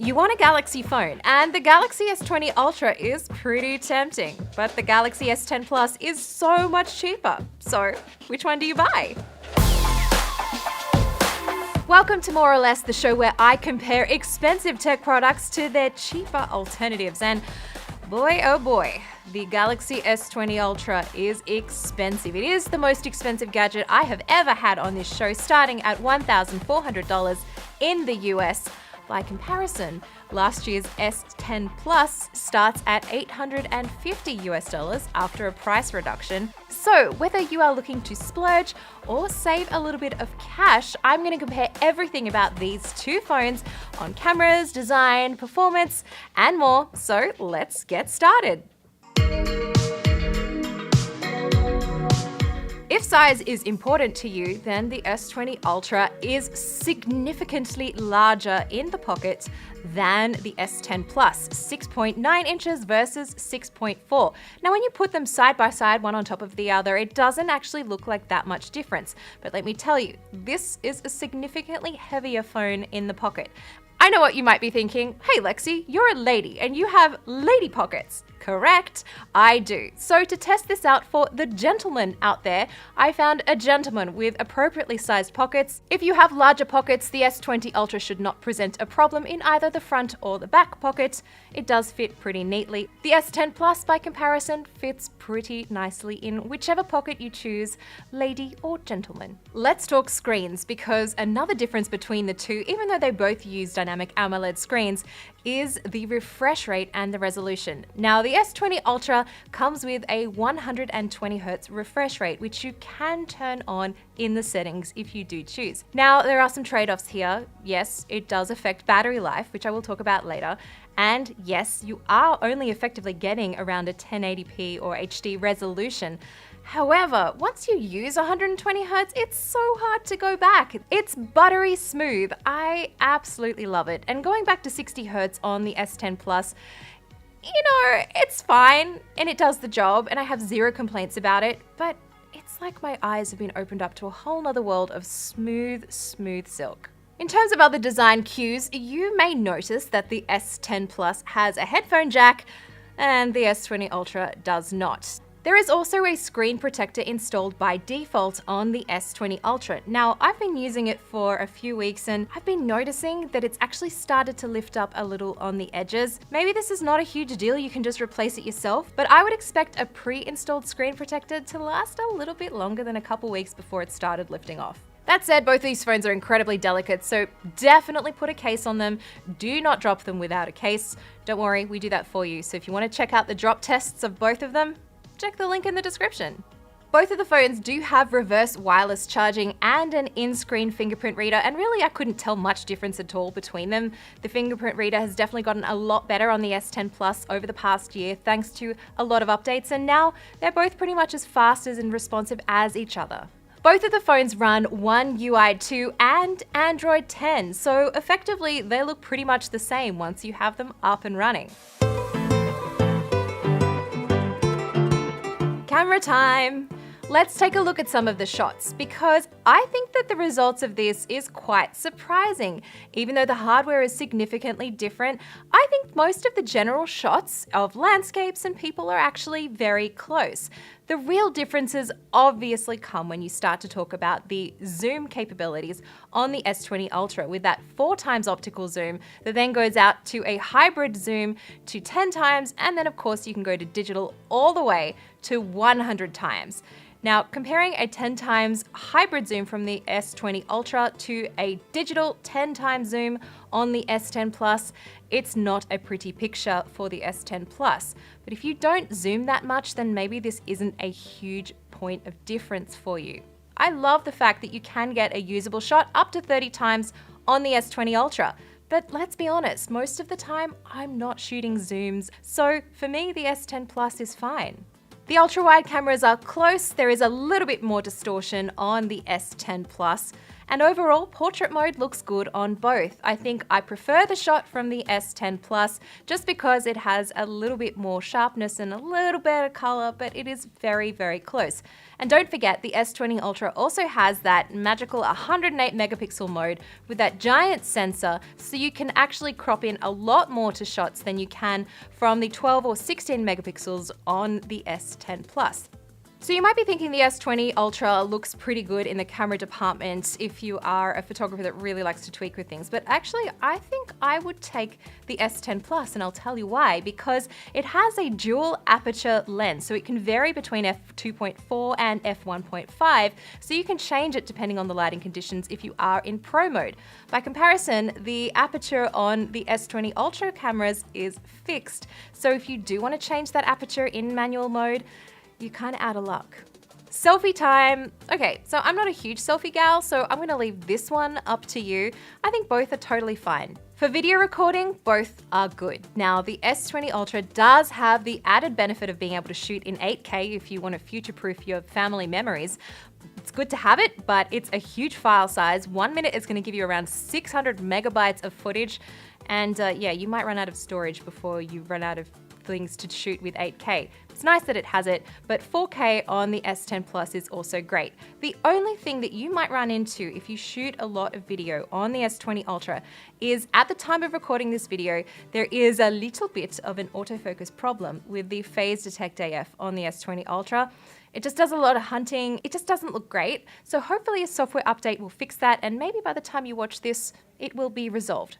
You want a Galaxy phone, and the Galaxy S20 Ultra is pretty tempting, but the Galaxy S10 Plus is so much cheaper. So, which one do you buy? Welcome to More or Less, the show where I compare expensive tech products to their cheaper alternatives. And boy, oh boy, the Galaxy S20 Ultra is expensive. It is the most expensive gadget I have ever had on this show, starting at $1,400 in the US. By comparison, last year's S10 Plus starts at $850 after a price reduction. So whether you are looking to splurge or save a little bit of cash, I'm going to compare everything about these two phones on cameras, design, performance, and more. So let's get started. If size is important to you, then the S20 Ultra is significantly larger in the pocket than the S10 Plus, 6.9 inches versus 6.4. Now, when you put them side by side, one on top of the other, it doesn't actually look like that much difference. But let me tell you, this is a significantly heavier phone in the pocket. I know what you might be thinking. Hey Lexi, you're a lady and you have lady pockets. Correct, I do. So to test this out for the gentleman out there, I found a gentleman with appropriately sized pockets. If you have larger pockets, the S20 Ultra should not present a problem in either the front or the back pocket. It does fit pretty neatly. The S10 Plus, by comparison, fits pretty nicely in whichever pocket you choose, lady or gentleman. Let's talk screens, because another difference between the two, even though they both use dynamic AMOLED screens, is the refresh rate and the resolution. Now, the S20 Ultra comes with a 120Hz refresh rate, which you can turn on in the settings if you do choose. Now, there are some trade-offs here. Yes, it does affect battery life, which I will talk about later. And yes, you are only effectively getting around a 1080p or HD resolution. However, once you use 120Hz, it's so hard to go back. It's buttery smooth. I absolutely love it. And going back to 60Hz on the S10 Plus, you know, it's fine and it does the job and I have zero complaints about it, but it's like my eyes have been opened up to a whole nother world of smooth silk. In terms of other design cues, you may notice that the S10 Plus has a headphone jack and the S20 Ultra does not. There is also a screen protector installed by default on the S20 Ultra. Now, I've been using it for a few weeks and I've been noticing that it's actually started to lift up a little on the edges. Maybe this is not a huge deal, you can just replace it yourself, but I would expect a pre-installed screen protector to last a little bit longer than a couple weeks before it started lifting off. That said, both these phones are incredibly delicate, so definitely put a case on them. Do not drop them without a case. Don't worry, we do that for you. So if you want to check out the drop tests of both of them, check the link in the description. Both of the phones do have reverse wireless charging and an in-screen fingerprint reader, and really I couldn't tell much difference at all between them. The fingerprint reader has definitely gotten a lot better on the S10 Plus over the past year thanks to a lot of updates, and now they're both pretty much as fast and responsive as each other. Both of the phones run One UI 2 and Android 10, so effectively they look pretty much the same once you have them up and running. Camera time! Let's take a look at some of the shots, because I think that the results of this is quite surprising. Even though the hardware is significantly different, I think most of the general shots of landscapes and people are actually very close. The real differences obviously come when you start to talk about the zoom capabilities on the S20 Ultra, with that 4x optical zoom that then goes out to a hybrid zoom to 10x, and then of course you can go to digital all the way to 100x. Now, comparing a 10x hybrid zoom from the S20 Ultra to a digital 10x zoom on the S10 Plus, it's not a pretty picture for the S10 Plus. But if you don't zoom that much, then maybe this isn't a huge point of difference for you. I love the fact that you can get a usable shot up to 30x on the S20 Ultra. But let's be honest, most of the time I'm not shooting zooms, so for me the S10 Plus is fine. The ultra-wide cameras are close. There is a little bit more distortion on the S10 Plus, And overall, portrait mode looks good on both. I think I prefer the shot from the S10 Plus just because it has a little bit more sharpness and a little better color, but it is very, very close. And don't forget, the S20 Ultra also has that magical 108 megapixel mode with that giant sensor, so you can actually crop in a lot more to shots than you can from the 12 or 16 megapixels on the S10 Plus. So you might be thinking the S20 Ultra looks pretty good in the camera department if you are a photographer that really likes to tweak with things, but actually I think I would take the S10 Plus, and I'll tell you why. Because it has a dual aperture lens, so it can vary between f2.4 and f1.5, so you can change it depending on the lighting conditions if you are in pro mode. By comparison, the aperture on the S20 Ultra cameras is fixed, so if you do want to change that aperture in manual mode, you're kind of out of luck. Selfie time. Okay, so I'm not a huge selfie gal, so I'm gonna leave this one up to you. I think both are totally fine. For video recording, both are good. Now, the S20 Ultra does have the added benefit of being able to shoot in 8K if you want to future-proof your family memories. It's good to have it, but it's a huge file size. 1 minute is gonna give you around 600 megabytes of footage, and yeah, you might run out of storage before you run out of things to shoot with 8K. It's nice that it has it, but 4K on the S10 Plus is also great. The only thing that you might run into if you shoot a lot of video on the S20 Ultra is at the time of recording this video, there is a little bit of an autofocus problem with the Phase Detect AF on the S20 Ultra. It just does a lot of hunting. It just doesn't look great. So hopefully a software update will fix that, and maybe by the time you watch this, it will be resolved.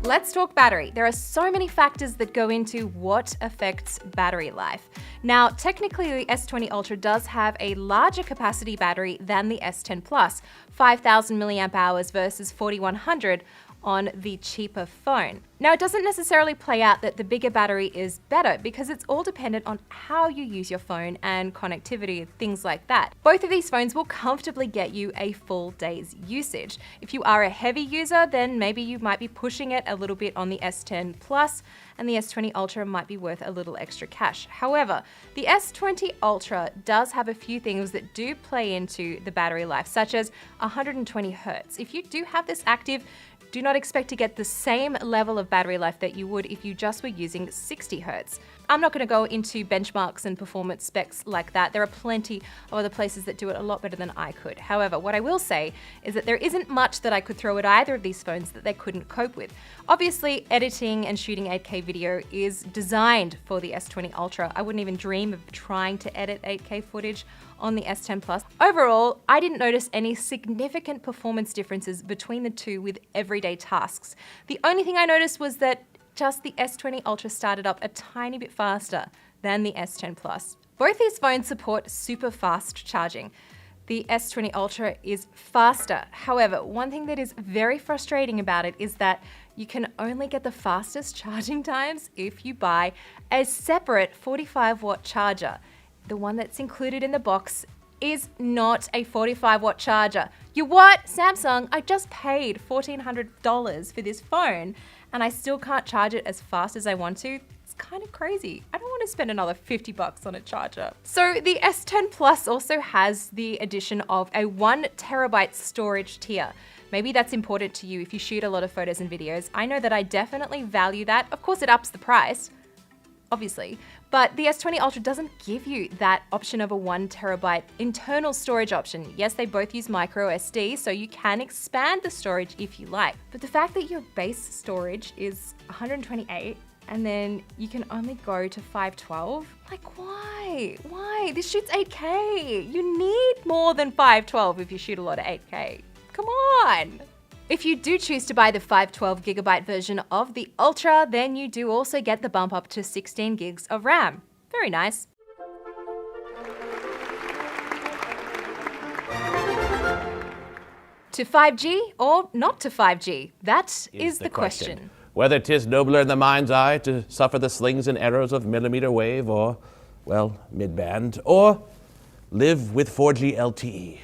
Let's talk battery. There are so many factors that go into what affects battery life. Now, technically the S20 Ultra does have a larger capacity battery than the S10 Plus, 5,000 milliamp hours versus 4,100 on the cheaper phone. Now, it doesn't necessarily play out that the bigger battery is better because it's all dependent on how you use your phone and connectivity, things like that. Both of these phones will comfortably get you a full day's usage. If you are a heavy user, then maybe you might be pushing it a little bit on the S10 Plus, and the S20 Ultra might be worth a little extra cash. However, the S20 Ultra does have a few things that do play into the battery life, such as 120 Hz. If you do have this active, do not expect to get the same level of battery life that you would if you just were using 60 Hz. I'm not going to go into benchmarks and performance specs like that. There are plenty of other places that do it a lot better than I could. However, what I will say is that there isn't much that I could throw at either of these phones that they couldn't cope with. Obviously, editing and shooting 8K video is designed for the S20 Ultra. I wouldn't even dream of trying to edit 8K footage on the S10 Plus. Overall, I didn't notice any significant performance differences between the two with everyday tasks. The only thing I noticed was that just the S20 Ultra started up a tiny bit faster than the S10 Plus. Both these phones support super fast charging. The S20 Ultra is faster. However, one thing that is very frustrating about it is that you can only get the fastest charging times if you buy a separate 45-watt charger. The one that's included in the box is not a 45-watt charger. You what? Samsung, I just paid $1,400 for this phone and I still can't charge it as fast as I want to. It's kind of crazy. I don't want to spend another $50 on a charger. So the S10 Plus also has the addition of a 1 terabyte storage tier. Maybe that's important to you if you shoot a lot of photos and videos. I know that I definitely value that. Of course, it ups the price, obviously, but the S20 Ultra doesn't give you that option of a 1 terabyte internal storage option. Yes, they both use micro SD, so you can expand the storage if you like. But the fact that your base storage is 128 and then you can only go to 512, like why? Why? This shoots 8K. You need more than 512 if you shoot a lot of 8K. Come on. If you do choose to buy the 512GB version of the Ultra, then you do also get the bump up to 16 gigs of RAM. Very nice. To 5G or not to 5G? That is the question. Whether 'tis nobler in the mind's eye to suffer the slings and arrows of millimeter wave or, well, mid-band, or live with 4G LTE.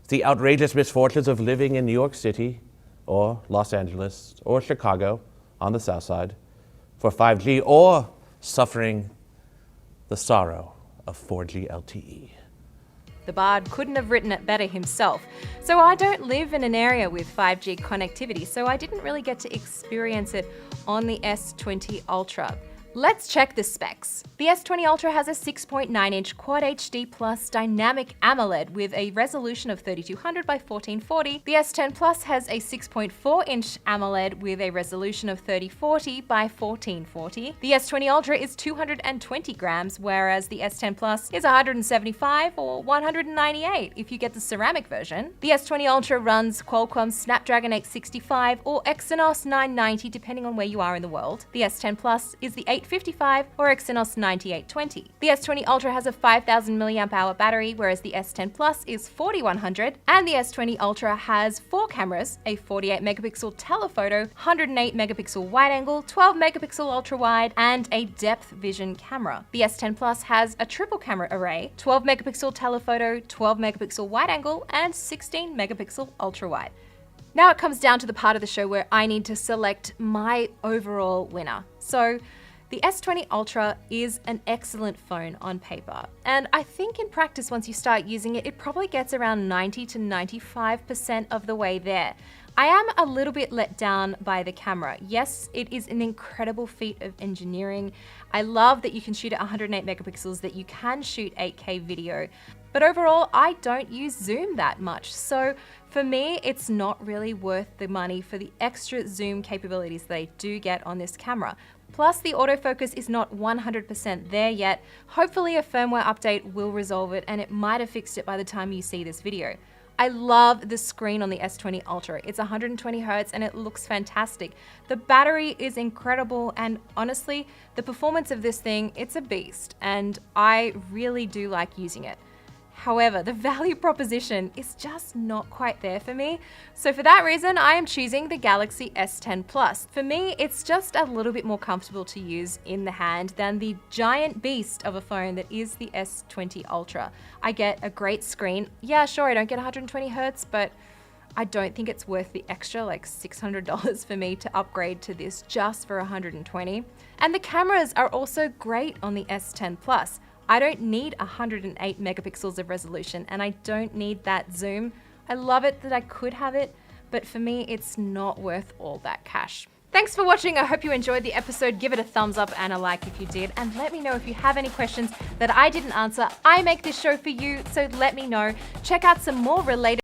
The outrageous misfortunes of living in New York City or Los Angeles or Chicago on the south side for 5G, or suffering the sorrow of 4G LTE. The Bard couldn't have written it better himself. So I don't live in an area with 5G connectivity, so I didn't really get to experience it on the S20 Ultra. Let's check the specs. The S20 Ultra has a 6.9-inch Quad HD Plus dynamic AMOLED with a resolution of 3200 by 1440. The S10 Plus has a 6.4-inch AMOLED with a resolution of 3040 by 1440. The S20 Ultra is 220 grams, whereas the S10 Plus is 175 or 198 if you get the ceramic version. The S20 Ultra runs Qualcomm Snapdragon 865 or Exynos 990 depending on where you are in the world. The S10 Plus is the 855 or Exynos 9820. The S20 Ultra has a 5000 mAh battery, whereas the S10 Plus is 4100, and the S20 Ultra has 4 cameras, a 48 megapixel telephoto, 108 megapixel wide angle, 12 megapixel ultra wide, and a depth vision camera. The S10 Plus has a triple camera array, 12 megapixel telephoto, 12 megapixel wide angle, and 16 megapixel ultra wide. Now it comes down to the part of the show where I need to select my overall winner. So the S20 Ultra is an excellent phone on paper, and I think in practice once you start using it, it probably gets around 90 to 95% of the way there. I am a little bit let down by the camera. Yes, it is an incredible feat of engineering. I love that you can shoot at 108 megapixels, that you can shoot 8K video, but overall, I don't use zoom that much. So for me, it's not really worth the money for the extra zoom capabilities that I do get on this camera. Plus, the autofocus is not 100% there yet. Hopefully a firmware update will resolve it, and it might have fixed it by the time you see this video. I love the screen on the S20 Ultra. It's 120 Hz and it looks fantastic. The battery is incredible, and honestly, the performance of this thing, it's a beast, and I really do like using it. However, the value proposition is just not quite there for me. So for that reason, I am choosing the Galaxy S10 Plus. For me, it's just a little bit more comfortable to use in the hand than the giant beast of a phone that is the S20 Ultra. I get a great screen. Yeah, sure, I don't get 120 Hz, but I don't think it's worth the extra like $600 for me to upgrade to this just for 120. And the cameras are also great on the S10 Plus. I don't need 108 megapixels of resolution, and I don't need that zoom. I love it that I could have it, but for me, it's not worth all that cash. Thanks for watching. I hope you enjoyed the episode. Give it a thumbs up and a like if you did, and let me know if you have any questions that I didn't answer. I make this show for you, so let me know. Check out some more related